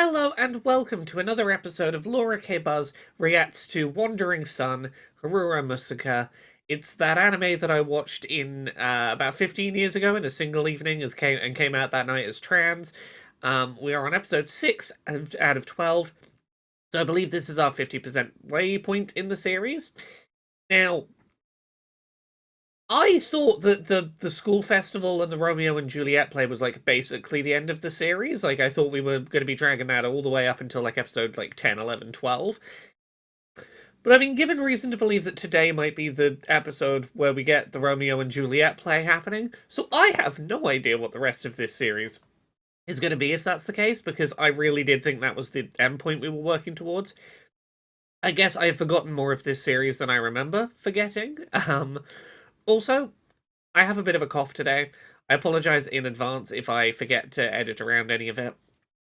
Hello and welcome to another episode of Laura K. Buzz reacts to Wandering Sun, Harura Musuka. It's that anime that I watched in about 15 years ago in a single evening came out that night as trans. We are on episode 6 out of 12, so I believe this is our 50% waypoint in the series. Now, I thought that the school festival and the Romeo and Juliet play was like basically the end of the series. Like I thought we were going to be dragging that all the way up until like episode like 10, 11, 12. But I've been given reason to believe that today might be the episode where we get the Romeo and Juliet play happening. So I have no idea what the rest of this series is going to be if that's the case, because I really did think that was the endpoint we were working towards. I guess I have forgotten more of this series than I remember forgetting. Also, I have a bit of a cough today. I apologize in advance if I forget to edit around any of it.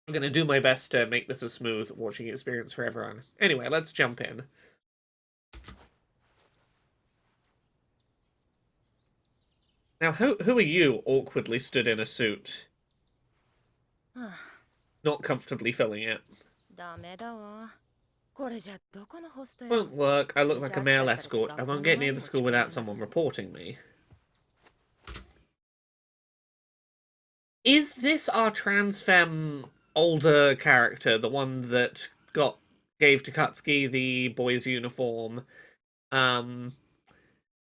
I'm going to do my best to make this a smooth watching experience for everyone. Anyway, let's jump in. Now, who are you awkwardly stood in a suit? Not comfortably filling it. Won't work. I look like a male escort. I won't get near the school without someone reporting me. Is this our trans femme older character, the one that gave Takatsuki the boy's uniform? Is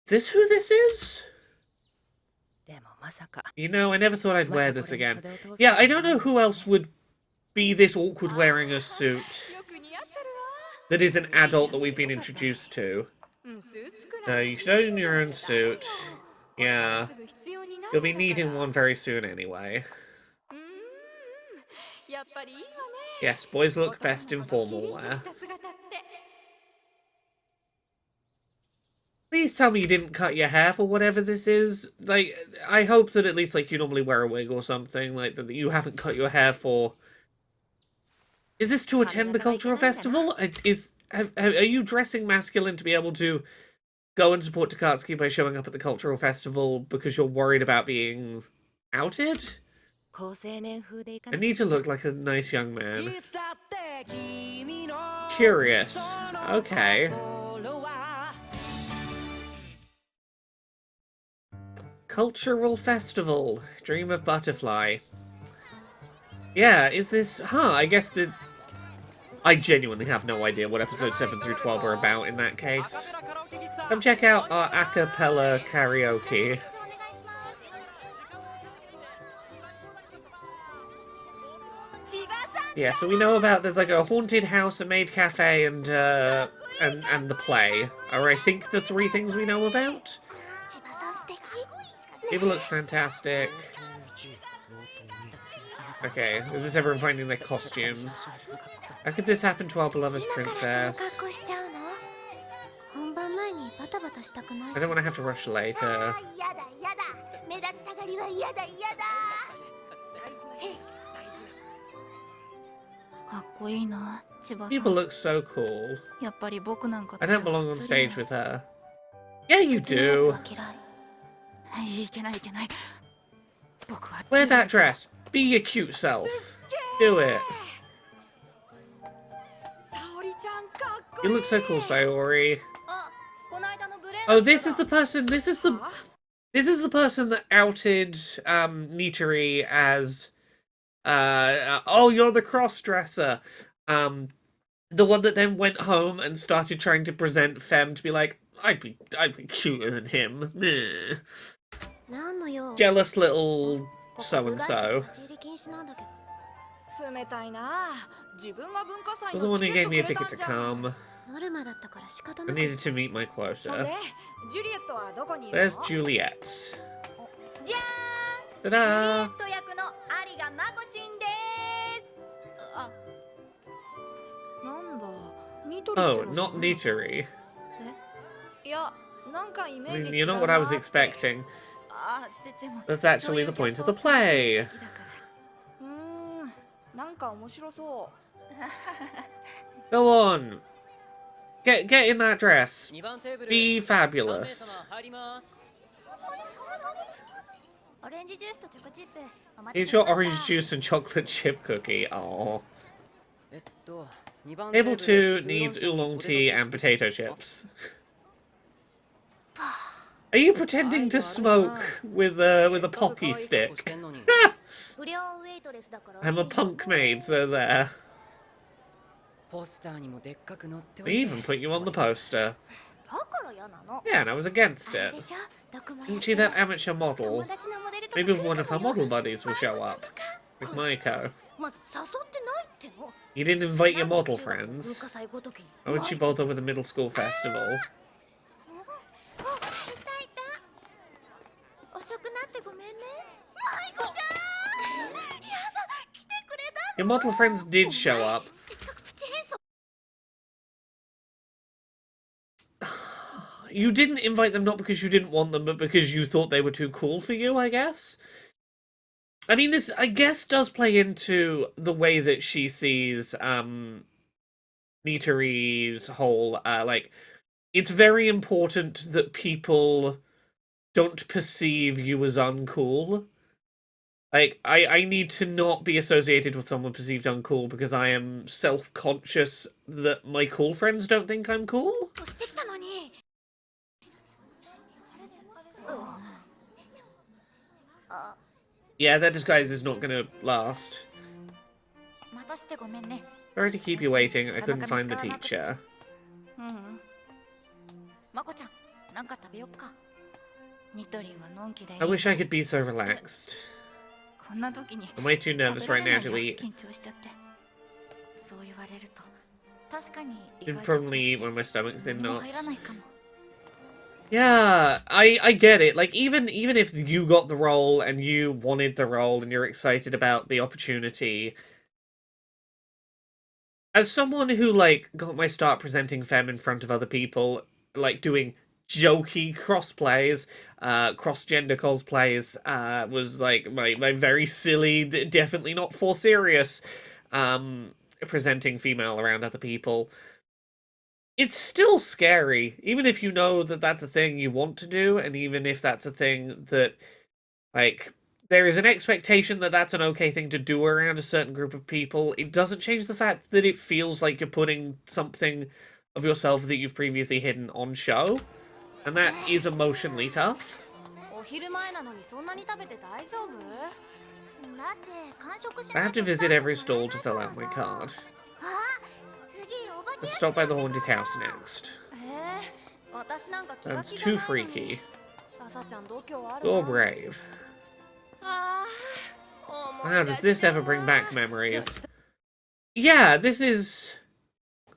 this who this is? You know, I never thought I'd wear this again. Yeah, I don't know who else would be this awkward wearing a suit that is an adult that we've been introduced to. You should own your own suit. Yeah. You'll be needing one very soon anyway. Yes, boys look best in formal wear. Please tell me you didn't cut your hair for whatever this is. Like, I hope that at least, like, you normally wear a wig or something, like, that you haven't cut your hair for... Is this to attend the cultural festival? Are you dressing masculine to be able to go and support Takatsuki by showing up at the cultural festival because you're worried about being outed? I need to look like a nice young man. Curious. Okay. Cultural festival. Dream of Butterfly. Yeah, is this... Huh, I guess the... I genuinely have no idea what episodes 7 through 12 are about in that case. Come check out our a cappella karaoke. Yeah, so we know about there's like a haunted house, a maid cafe, and the play. Are I think the three things we know about? People looks fantastic. Okay, is this everyone finding their costumes? How could this happen to our beloved princess? I don't want to have to rush later. People look so cool. I don't belong on stage with her. Yeah, you do. Wear that dress. Be your cute self. Do it. You look so cool, Sayori. Oh, this is the person. This is the person that outed Nitari as. Oh, you're the cross-dresser. The one that then went home and started trying to present Femme to be like, I'd be cuter than him. Meh. Jealous little so-and-so. You're the one who gave me a ticket to come. I needed to meet my quota. Where's Juliet? Ta-da! Oh, not Nitari. I mean, you're not what I was expecting. That's actually the point of the play. Go on. Get in that dress. Be fabulous. Here's your orange juice and chocolate chip cookie. Oh. Table 2 needs oolong tea and potato chips. Are you pretending to smoke with a pocky stick? I'm a punk maid, so there. They even put you on the poster. Yeah, and I was against it. Isn't she that amateur model? Maybe one of her model buddies will show up. With Maiko. You didn't invite your model friends. Why would she bother with a middle school festival? Your model friends did show up. You didn't invite them not because you didn't want them, but because you thought they were too cool for you, I guess? I mean, this, I guess, does play into the way that she sees, Nitori's whole, like, it's very important that people don't perceive you as uncool. Like, I need to not be associated with someone perceived uncool because I am self-conscious that my cool friends don't think I'm cool. Yeah, that disguise is not gonna last. Sorry to keep you waiting, I couldn't find the teacher. I wish I could be so relaxed. I'm way too nervous right now to eat. Should probably eat when my stomach's in knots. Yeah, I get it. Like, even if you got the role and you wanted the role and you're excited about the opportunity, as someone who, like, got my start presenting femme in front of other people, like, doing jokey crossplays, cross-gender cosplays, was, like, my very silly, definitely not for serious, presenting female around other people. It's still scary, even if you know that that's a thing you want to do, and even if that's a thing that, like, there is an expectation that that's an okay thing to do around a certain group of people. It doesn't change the fact that it feels like you're putting something of yourself that you've previously hidden on show, and that is emotionally tough. I have to visit every stall to fill out my card. Let's stop by the haunted house next. That's too freaky. You're brave. Wow, does this ever bring back memories? Yeah, this is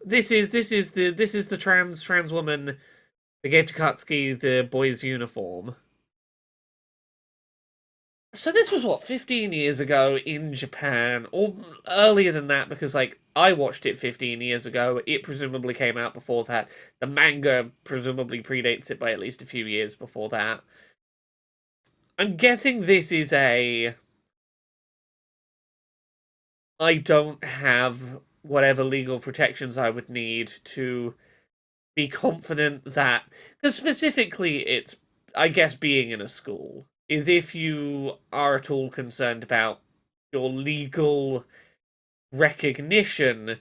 the trans woman that gave Takatsuki the boy's uniform. So this was, what, 15 years ago in Japan, or earlier than that, because, like, I watched it 15 years ago, it presumably came out before that, the manga presumably predates it by at least a few years before that. I'm guessing this is I don't have whatever legal protections I would need to be confident that, because specifically it's, I guess, being in a school, is if you are at all concerned about your legal recognition,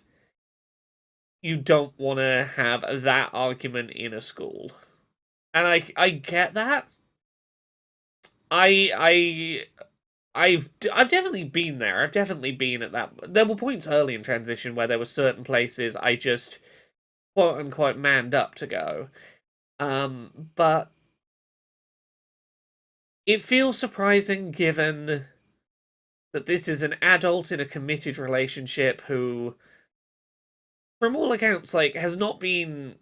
you don't want to have that argument in a school. And I get that. I've definitely been there. I've definitely been at that. There were points early in transition where there were certain places I just quote unquote manned up to go. But it feels surprising given that this is an adult in a committed relationship who, from all accounts, like, has not been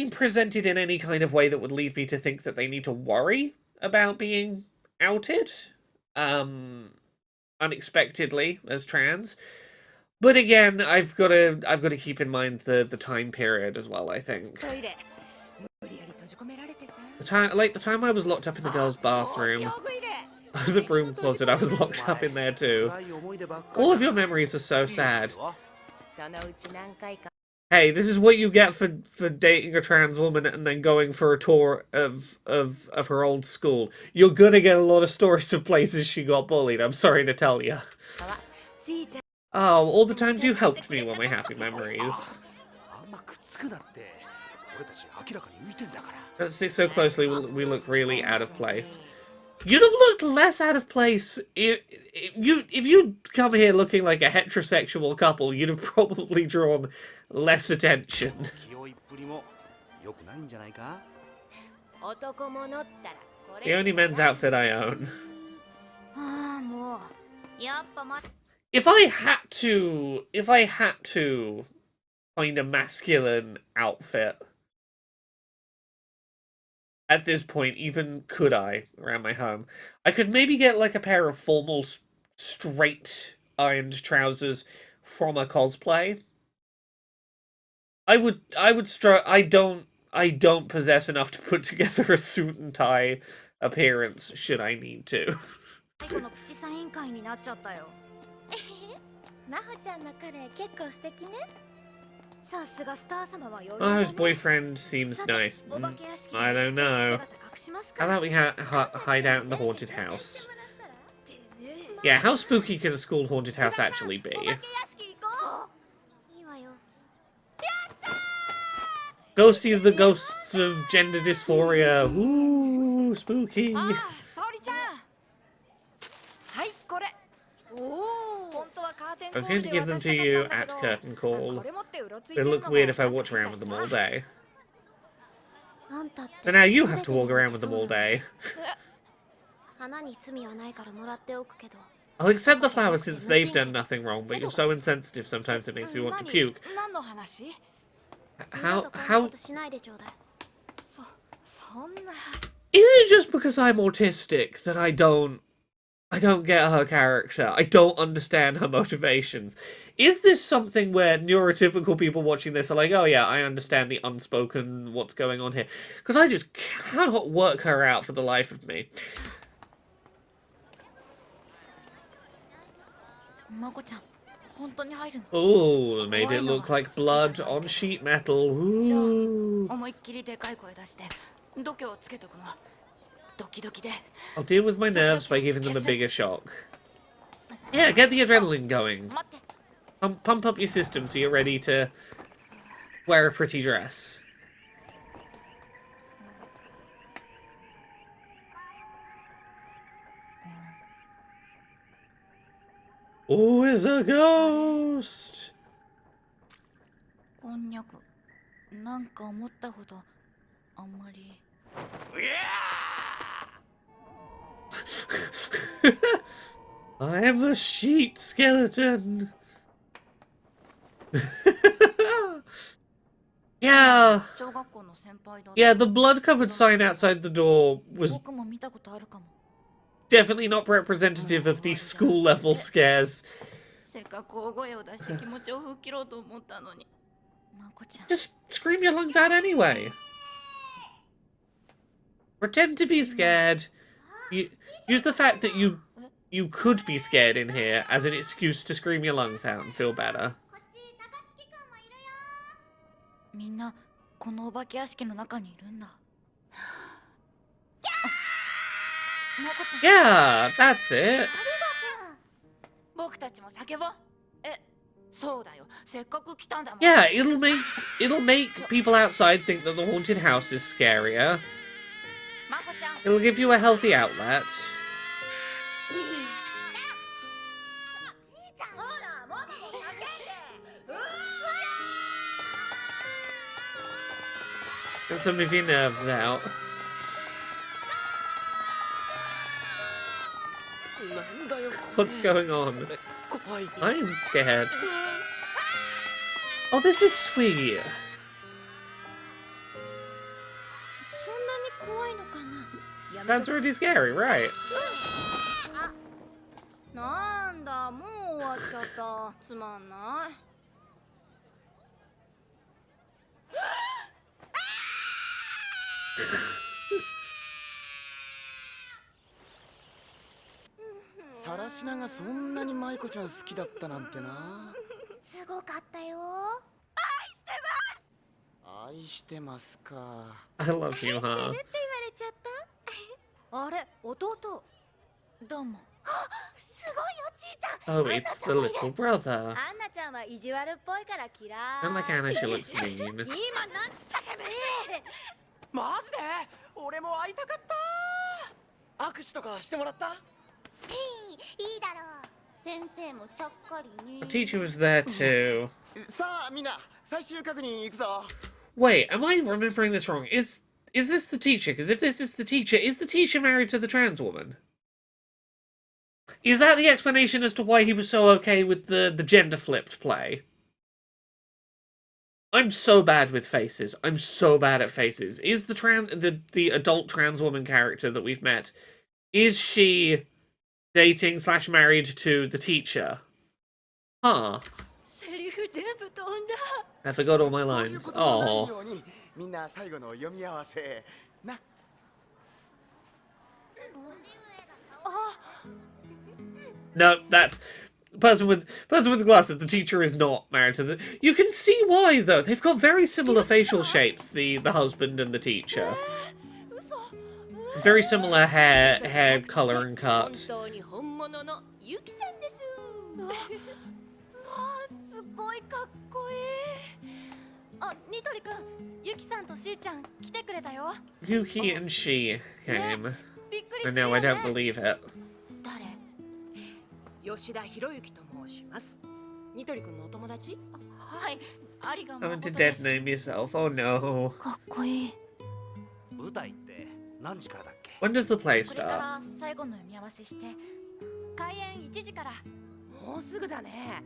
presented in any kind of way that would lead me to think that they need to worry about being outed, unexpectedly as trans. But again, I've got to keep in mind the time period as well, I think. The time I was locked up in the girls' bathroom, the broom closet, I was locked up in there too. All of your memories are so sad. Hey, this is what you get for dating a trans woman and then going for a tour of her old school. You're gonna get a lot of stories of places she got bullied, I'm sorry to tell you. Oh, all the times you helped me were my happy memories. Let's stick so closely, we look really out of place. You'd have looked less out of place if you'd come here looking like a heterosexual couple. You'd have probably drawn less attention. The only men's outfit I own. If I had to find a masculine outfit at this point, even could I, around my home, I could maybe get like a pair of formal straight ironed trousers from a cosplay. I don't possess enough to put together a suit and tie appearance should I need to. Oh, his boyfriend seems nice. I don't know. How about we hide out in the haunted house? Yeah, how spooky can a school haunted house actually be? Go see the ghosts of gender dysphoria. Ooh, spooky. I was going to give them to you at curtain call. It'll look weird if I walked around with them all day. And now you have to walk around with them all day. I'll accept the flowers since they've done nothing wrong, but you're so insensitive sometimes it makes me want to puke. How... Is it just because I'm autistic that I don't get her character? I don't understand her motivations. Is this something where neurotypical people watching this are like, oh yeah, I understand the unspoken what's going on here? Because I just cannot work her out for the life of me. Oh, made it look like blood on sheet metal. Ooh. I'll deal with my nerves by giving them a bigger shock. Yeah, get the adrenaline going. Pump up your system so you're ready to wear a pretty dress. Oh, it's a ghost! I am the sheet skeleton. Yeah. Yeah, the blood-covered sign outside the door was definitely not representative of these school-level scares. Just scream your lungs out anyway. Pretend to be scared. Use the fact that you could be scared in here as an excuse to scream your lungs out and feel better. Yeah, that's it. Yeah, it'll make people outside think that the haunted house is scarier. It'll give you a healthy outlet. Get some of your nerves out. What's going on? I'm scared. Oh, this is sweet. That's really scary, right? I love you, huh? Oh, it's the little brother. アンナちゃんは意地悪っぽいから嫌い。 Don't like Anna, she looks mean. 今なんつったてめえ。マジで俺も会いたかった握手とかしてもらったいいだろう。先生もちゃっかりね。 The teacher was there too. さあみんな最終確認行くぞ Wait, am I remembering this wrong? Is this the teacher? Because if this is the teacher married to the trans woman? Is that the explanation as to why he was so okay with the gender flipped play? I'm so bad with faces. I'm so bad at faces. Is the adult trans woman character that we've met, is she dating / married to the teacher? Huh. セリフ全部飛んだ。 I forgot all my こういう lines. ことのない Oh. ようにみんな最後の読み合わせな No, that's person with the glasses. The teacher is not married to the. You can see why though. They've got very similar facial shapes. The husband and the teacher. 嘘。 Very similar hair color and 本 cut. 当に本物のユキさんです。わあ、すごいかっこいい。あ、ニトリくん、ユキさんとシーちゃん来てくれたよ。 Yuki and she came. びっくりす And る no, よ I ね。 don't believe it. 誰？吉田博之と申します。ニトリ君のお友達？はい、ありが Haven't 誠 to で dead す。 name yourself. Oh no. かっこいい。舞台って何時からだっけ When does the play これか start? ら最後の読み合わせして、開演1時からもうすぐだね。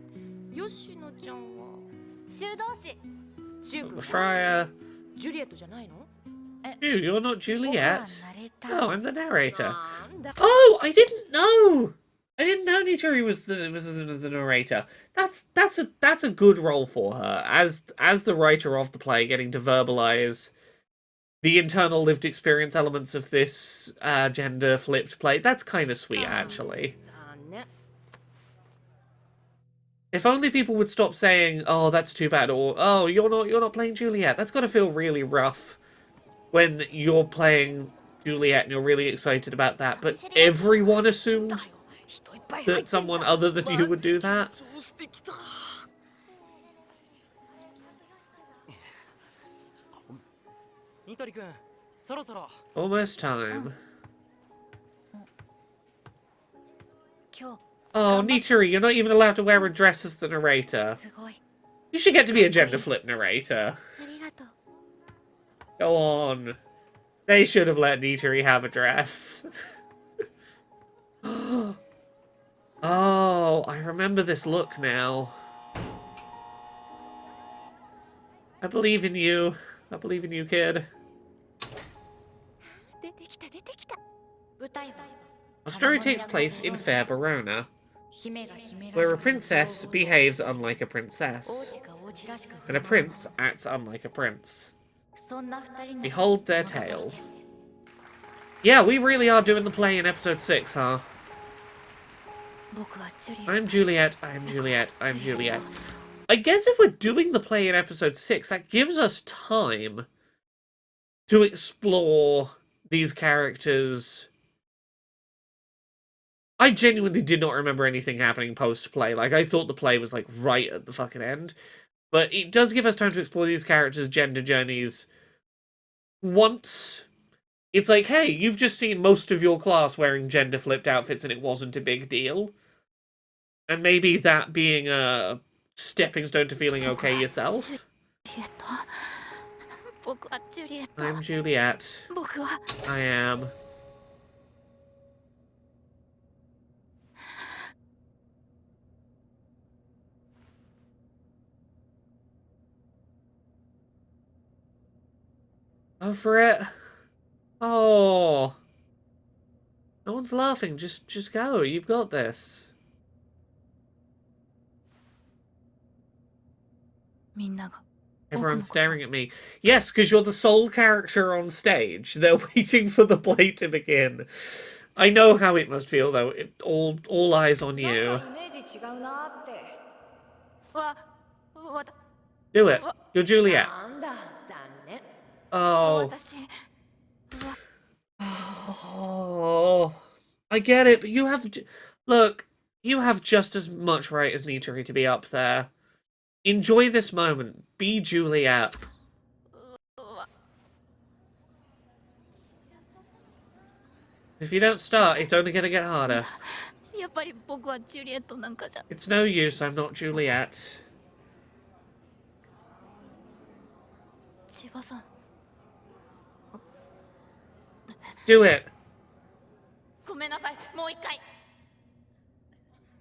吉野ちゃんは修道士。シュウ The 君 friar. ジュリエットじゃないの？ You, you're not 僕は Juliet. ナレータ Oh, ー。 I'm the narrator. なんだ。 Oh, I didn't know. I didn't know Nitori was the narrator. That's a good role for her as the writer of the play, getting to verbalize the internal lived experience elements of this gender flipped play. That's kind of sweet, actually. 残念。 If only people would stop saying, "Oh, that's too bad," or "Oh, you're not playing Juliet." That's got to feel really rough when you're playing Juliet and you're really excited about that, but everyone assumed 人いっぱい入って that んじゃん someone other than you would do that. そうしてきたニトリ君そろそろ Almost time. 今日 Oh, Nitori, you're not even allowed to wear a dress as the narrator. すごい。 You should get to be a gender flip narrator. ありがとう。 Go on. They should have let Nitori have a dress. Oh, I remember this look now. I believe in you. I believe in you, kid. 出てきた出てきた。舞台は Our story takes place in Fair Verona, 姫が姫らしく where a princess behaves unlike a 王 princess, 子が王子らしく and a prince acts unlike a prince. そんな二人の Behold their 物語 tale. です Yeah, we really are doing the play in episode 6, huh? 僕はジュリエ I'm Juliet, I'm Juliet, I'm Juliet. I guess if we're doing the play in episode 6, that gives us time to explore these characters. I genuinely did not remember anything happening post-play. Like, I thought the play was, like, right at the fucking end. But it does give us time to explore these characters' gender journeys once it's like, hey, you've just seen most of your class wearing gender-flipped outfits and it wasn't a big deal. And maybe that being a stepping stone to feeling okay yourself. ジュリエット僕はジュリエット I'm Juliet. 僕は I am. Over it. Oh. No one's laughing. Just go. You've got this. みんなが Everyone's staring at me. Yes, because you're the sole character on stage. They're waiting for the play to begin. I know how it must feel, though. All eyes on なん you. かイメージ違うなって。わ Do it. You're Juliet. なんだ、残念。 Oh. 私 Oh. I get it, but you have... Look, You have just as much right as Nitori to be up there. Enjoy this moment. Be Juliet. If you don't start, it's only gonna get harder. やっぱり僕はジュリエットなんかじゃ。 It's no use, I'm not Juliet. 千葉さん。 Do it. ごめんなさい。もう一回。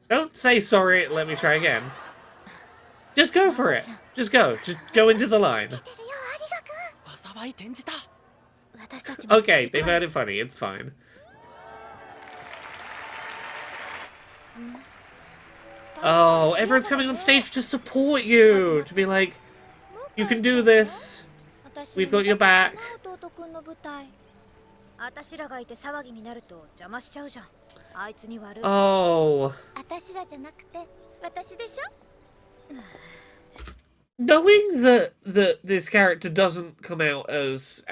Don't say sorry, let me try again. Just go for it. Just go. Just go into the line. 災い転じた。私たちも。 Okay, they found it funny, it's fine. Oh, everyone's coming on stage to support you! To be like, you can do this. We've got your back. 弟くんの舞台。私らがいて騒ぎになると邪魔しちゃうじゃん。あいつに悪い。 Oh. 私らじゃなくて私でしょ。 Knowing that this character doesn't come out as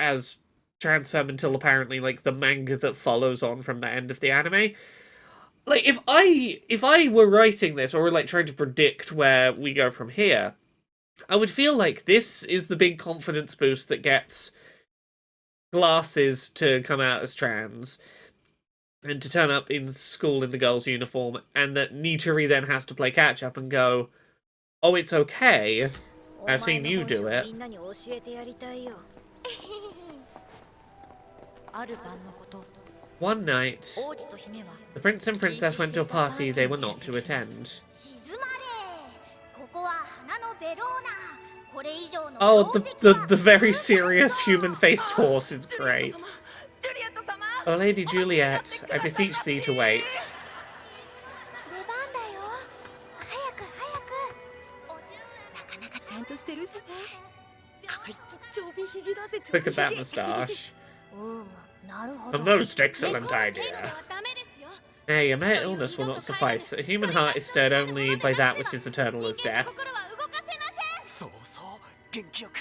trans femme until apparently like the manga that follows on from the end of the anime. Like if I were writing this or like trying to predict where we go from here, I would feel like this is the big confidence boost that gets Glasses to come out as trans and to turn up in school in the girl's uniform, and that Nitori then has to play catch up and go, oh, it's okay. I've seen you do it. ある晩のこと。 One night, 王子と姫は the prince and princess went to a party they were not to attend. 静まれ。ここは花のベローナ。これ以上の Oh, the very serious human-faced horse is great. ジュリエット様。 Oh, Lady Juliet, I beseech thee to wait. 出番だよ。早く早く。なかなかちゃんとしてるじゃない。あいつちょびひげだぜ。 Look at that moustache. なるほ A ど。 most excellent idea. Nay, a mere illness will not suffice. A human heart is stirred only by that which is eternal as death. そうそう元気よく。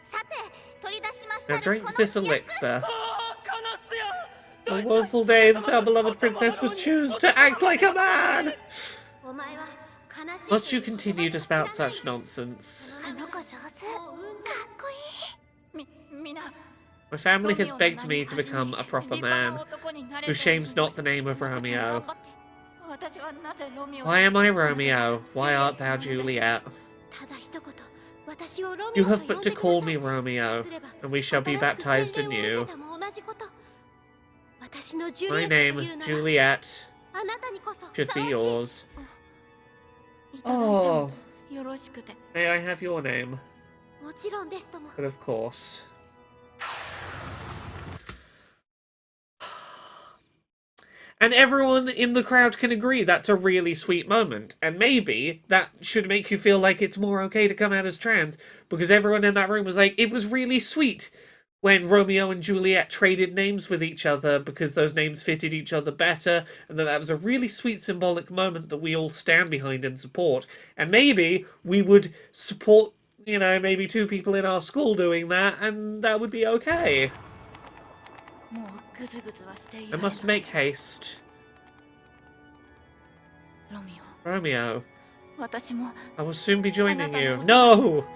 さて、取り出しまし Now たる drink この this 薬。 elixir. ああカナスや。 A woeful day that our beloved princess was choose to act like a man! お前は悲しい。 Must you continue to spout such nonsense? あの子上手。かっこいい。みんな。 My family has begged me to become a proper man, who shames not the name of Romeo. Why am I Romeo? Why art thou Juliet? You have but to call me Romeo, and we shall be baptized anew. My name, Juliet, should be yours. Oh, may I have your name? But of course. And everyone in the crowd can agree that's a really sweet moment. And maybe that should make you feel like it's more okay to come out as trans, because everyone in that room was like, it was really sweet when Romeo and Juliet traded names with each other because those names fitted each other better, and that was a really sweet symbolic moment that we all stand behind and support. And maybe we would support, you know, maybe 2 people in our school doing that, and that would be okay. I must make haste. Romeo, I will soon be joining you. No!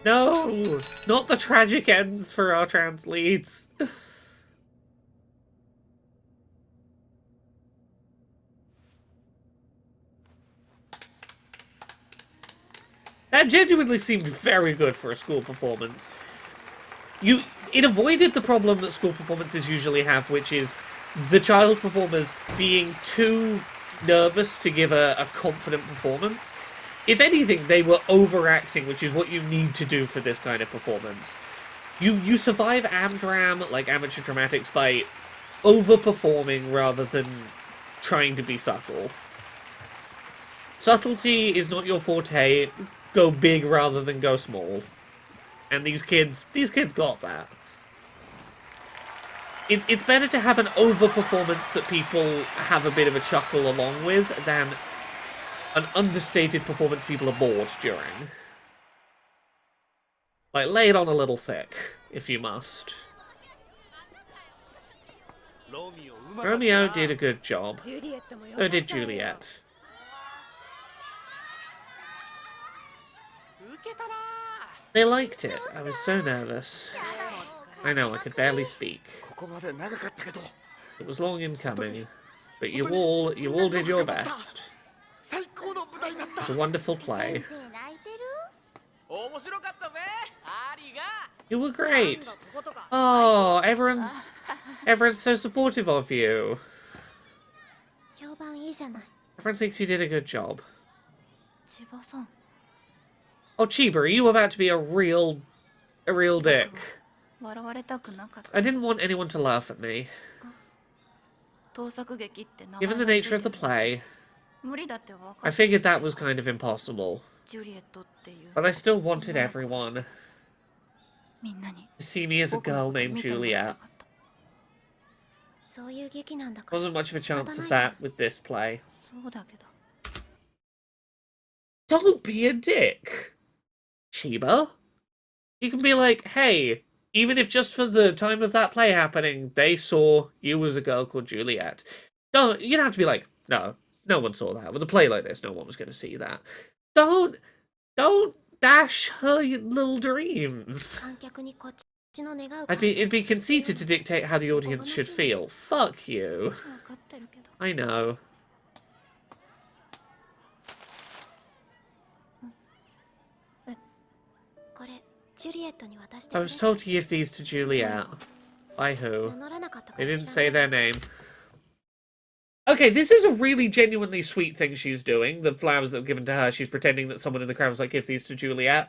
No! Not the tragic ends for our trans leads. That genuinely seemed very good for a school performance. It avoided the problem that school performances usually have, which is the child performers being too nervous to give a confident performance. If anything, they were overacting, which is what you need to do for this kind of performance. You survive Amdram, like amateur dramatics, by overperforming rather than trying to be subtle. Subtlety is not your forte. Go big rather than go small. And these kids got that. It's better to have an over-performance that people have a bit of a chuckle along with than an understated performance people are bored during. Like, lay it on a little thick, if you must. ロミオうまかったな。 Romeo did a good job. ジュリエットもよ So かったわ did よ Juliet. ウケたな。 They liked it. I was so nervous. I know, I could barely speak. ここまで長かったけど It was long in coming. But you all did your best. 最高の舞台だった It was a wonderful play. 先生泣いてる？面白かったぜ。アリが。 You were great. こことか Oh, everyone's so supportive of you. 評判いいじゃない。 Everyone thinks you did a good job. 千葉さん。 Oh, Chiba, are you about to be a real dick? 笑われたくなかった。 I didn't want anyone to laugh at me. 盗作劇って名前 Given the nature of the play, 無理だって分か I る。 figured that was kind of impossible. ジュリエットっていう But I still wanted everyone みんなに to see me as a 僕の girl こと named 見てもらいた Juliet. かったそういう劇なんだから。 Wasn't much of a chance of that with this play. そうだけど。 Don't be a dick, Chiba. You can be like, hey, even if just for the time of that play happening, they saw you as a girl called Juliet. You don't have to be like, no one saw that. With a play like this, no one was going to see that. Don't dash her little dreams. 観客にこっちの願う It'd be conceited to dictate how the audience should feel. Fuck you. 分かってるけど。 I know. これジュリエットに渡して I くれ was told to give these to Juliet. By who? 名乗らなかったか They もし didn't れ say ない their name. Okay, this is a really genuinely sweet thing she's doing. The flowers that were given to her, she's pretending that someone in the crowd was like, give these to Juliet.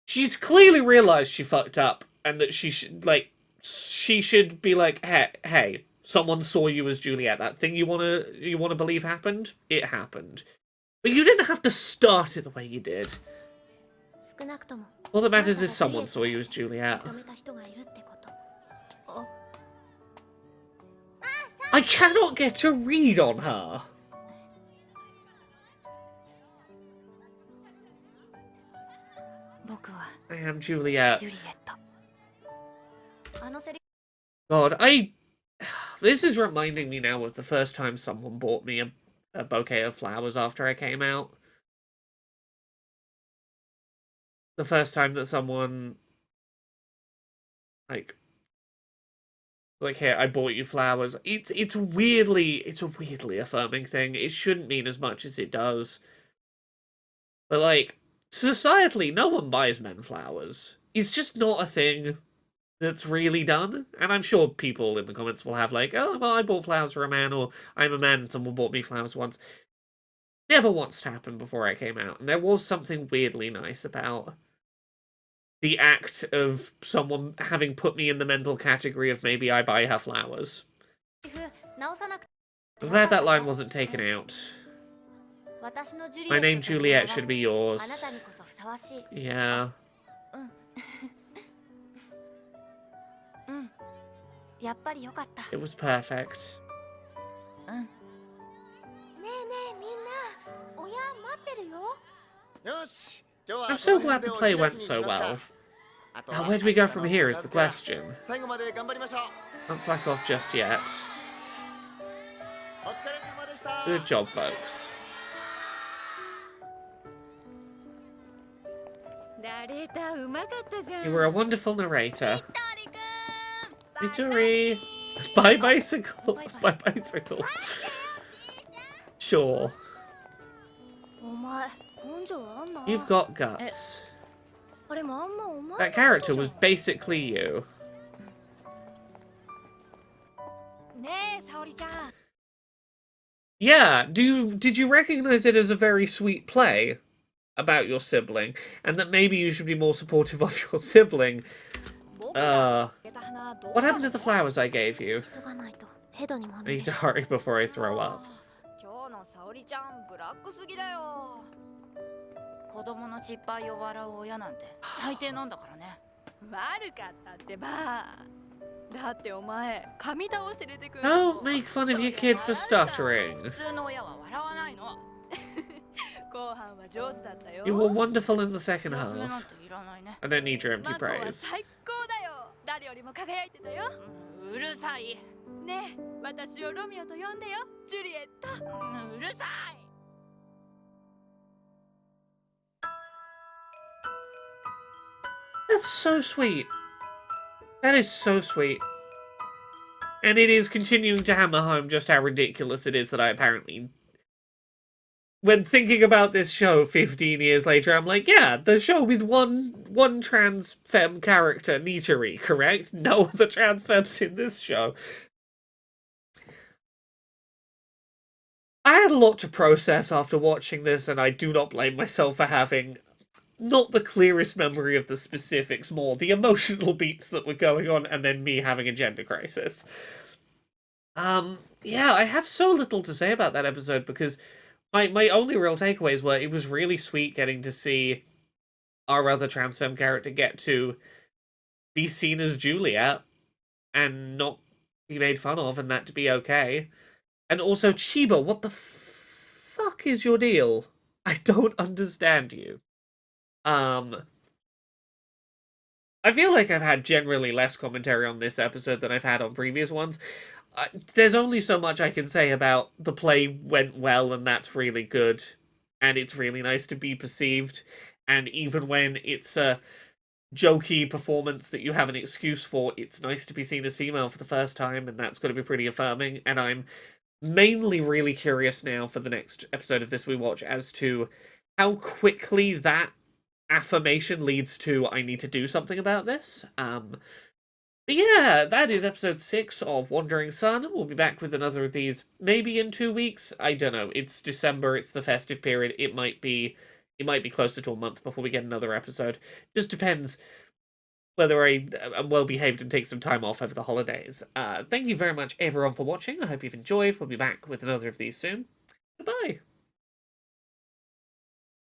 She's clearly realized she fucked up and that she should be like, hey, someone saw you as Juliet. That thing you wanna believe happened? It happened. But you didn't have to start it the way you did. 少なくとも All that matters is someone saw you as Juliet. 認めた人がいるってこと。 I cannot get a read on her. 僕は I am Juliet. ジュリエット。あのセリ God, this is reminding me now of the first time someone bought me a bouquet of flowers after I came out. The first time that someone like here, I bought you flowers. It's a weirdly affirming thing. It shouldn't mean as much as it does. But like, societally, no one buys men flowers. It's just not a thing that's really done. And I'm sure people in the comments will have like, oh, well, I bought flowers for a man, or I'm a man and someone bought me flowers once. Never once happened before I came out. And there was something weirdly nice about the act of someone having put me in the mental category of maybe I buy her flowers. 直さなくて I'm glad that line wasn't taken out. 私のジュリエット My name という Juliet 名は should be あな yours. たにこそふさわしい。 Yeah. うんやっぱりよかった It was perfect. うんねえねえみんな親待ってるよよし今日は I'm so glad the play went so well. Now, where do we go from here is the question. 最後まで頑張りましょう Don't slack off just yet. お疲れ様でした Good job, folks. ナレーターうまかったじゃん You were a wonderful narrator. トリくん Victory! Bye bicycle! Bye bicycle. Sure. お前根性あんな You've got guts. あれもあんまお前 That character was basically you. ねえ沙織ちゃん Yeah, did you recognize it as a very sweet play about your sibling, and that maybe you should be more supportive of your sibling? 僕が Uh, あげた花どう what happened to the flowers I gave you? 急がないとヘドにま I み need れ to hurry before I throw up. 今日の沙織ちゃんブラックすぎだよ子供の失敗を笑う親なんて最低なんだからね悪かったってばだってお前噛み倒して出てくる Don't make fun of your kid for stuttering. 普通の親は笑わないの後半は上手だったよ You were wonderful in the second 休めな half. んていらないね I don't need your empty マコは praise. 最高だよ誰よりも輝いてたようるさいねえ私をロミオと呼んでよジュリエット。うるさい。 That's so sweet. That is so sweet. And it is continuing to hammer home just how ridiculous it is that I apparently... When thinking about this show 15 years later, I'm like, yeah, the show with one trans femme character, Nitari, correct? No other trans femmes in this show. I had a lot to process after watching this, and I do not blame myself for having not the clearest memory of the specifics, more the emotional beats that were going on, and then me having a gender crisis. Yeah, I have so little to say about that episode, because my only real takeaways were it was really sweet getting to see our other trans femme character get to be seen as Juliet, and not be made fun of, and that to be okay. And also, Chiba, what the fuck is your deal? I don't understand you. I feel like I've had generally less commentary on this episode than I've had on previous ones. There's only so much I can say about the play went well, and that's really good. And it's really nice to be perceived. And even when it's a jokey performance that you have an excuse for, it's nice to be seen as female for the first time, and that's going to be pretty affirming. And I'm mainly really curious now for the next episode of this we watch as to how quickly that affirmation leads to I need to do something about this. But yeah, that is episode 6 of Wandering Sun. We'll be back with another of these maybe in 2 weeks. I don't know. It's December, it's the festive period. It might be closer to a month before we get another episode. Just depends whether I'm well behaved and take some time off over the holidays. Thank you very much everyone for watching. I hope you've enjoyed. We'll be back with another of these soon. Goodbye.